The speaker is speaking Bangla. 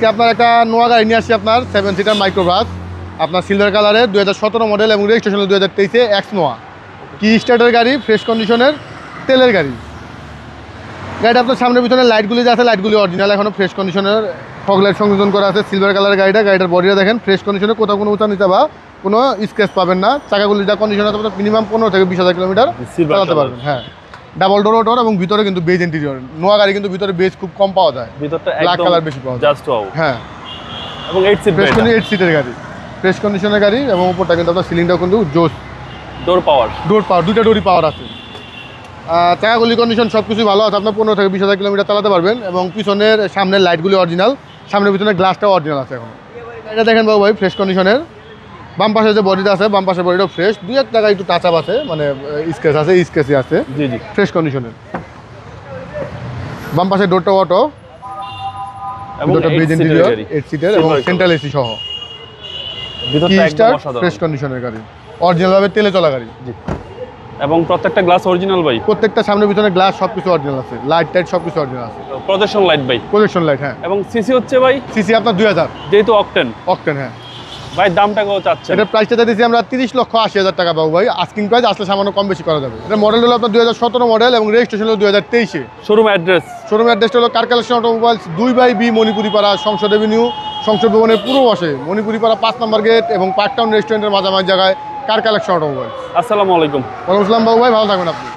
আপনার একটা নোয়া গাড়ি নিয়ে আসছি আপনার 7 সিটার মাইক্রোবাস আপনার সিলভার কালারের 2017 মডেল এবং রেজিস্ট্রেশন 2023-এ এক্স নোয়া কি স্টার্টের গাড়ি, ফ্রেশ কন্ডিশনের তেলের গাড়ি। গাড়িটা আপনার সামনে পিছনে লাইটগুলি যে আছে লাইটগুলি অরিজিনাল, এখনও ফ্রেশ কন্ডিশনের ফগ লাইট সংযোজন করা আছে। সিলভার কালারের গাড়িটার বডিটা দেখেন ফ্রেশ কন্ডিশনে, কোথাও কোনো উঁচা নিচা বা কোনো স্ক্র্যাচ পাবেন না। চাকাগুলি যা কন্ডিশন আছে মিনিমাম 15 থেকে 20,000 কিলোমিটার চালাতে পারবেন। হ্যাঁ, ডাবল ডোর ওটার এবং ভিতরে কিন্তু বেজ ইন্টেরিয়র। নোয়া গাড়ি কিন্তু ভিতরে বেজ খুব কম পাওয়া যায়, ভিতরটা ব্ল্যাক কালার বেশি পাওয়া যায়। হ্যাঁ, এবং 8 সিট, ফ্রেশ 8 সিটের গাড়ি, ফ্রেশ কন্ডিশনের গাড়ি এবং উপরটা কিন্তু আপনার সিলিংটাও কিন্তু জোস, ডোর পাওয়ার, দুইটা ডোরই পাওয়ার আছে। চাকাগুলি কন্ডিশন সব কিছুই ভালো আছে, আপনার 15 থেকে 20,000 কিলোমিটার চালাতে পারবেন। এবং পিছনের সামনের লাইটগুলি অরিজিনাল, সামনের পিছনে গ্লাসটাও অরিজিনাল আছে। এখন এটা দেখেন বাবু ভাই ফ্রেশ কন্ডিশনের। বাম পাশে যে বডিটা আছে, বাম পাশের বডিটাও ফ্রেশ, 2-1 টাকা একটু টাচ আপ আছে, মানে স্কেচ আছে, স্কেচই আছে, জি জি, ফ্রেশ কন্ডিশনের। বাম পাশের ডোরটা অটো এবং দুটো বেজ ইন্টেরিয়র, 8 সিটের এবং সেন্ট্রাল এসি সহ, ভিতরটা একদম অসাধারণ, ফ্রেশ কন্ডিশনের গাড়ি, অরিজিনাল ভাবে তেলে চলা গাড়ি। জি, এবং প্রত্যেকটা গ্লাস অরিজিনাল ভাই, প্রত্যেকটা সামনে পিছনে গ্লাস সবকিছু অরিজিনাল আছে, লাইট টাইট সবকিছু অরিজিনাল আছে। প্রজেকশন লাইট ভাই, প্রজেকশন লাইট। হ্যাঁ, এবং সিসি হচ্ছে ভাই সিসি আপনার 2000, যেহেতু অকটেন। হ্যাঁ ভাই দামটা কত চাচ্ছেন? এটা প্রাইসটা দিয়েছি আমরা 30,80,000 টাকা পাবো ভাই। আস্কিং প্রাইস, আসলে সামান্য কম বেশি করা যাবে। এটা মডেল হলো আপনার 2017 মডেল এবং রেজিস্ট্রেশন হলো 2023-এ। শোরুম অ্যাড্রেস, শোরুম অ্যাড্রেসটা হলো car collection automobiles, 2/B Manipuri পাড়া, সংসদ এভিনিউ, সংসদ ভবনের পূর্ব পাশে, মণিপুরি পাড়া 5 নম্বর গেট এবং পার্ক টাউন রেস্টুরেন্টের মাঝামাঝি জায়গায় কার কালেকশন অটোমোবাইলস। আসসালামু আলাইকুম। ওয়ালাইকুম আসসালাম বাবু ভাই, ভালো থাকবেন আপনি।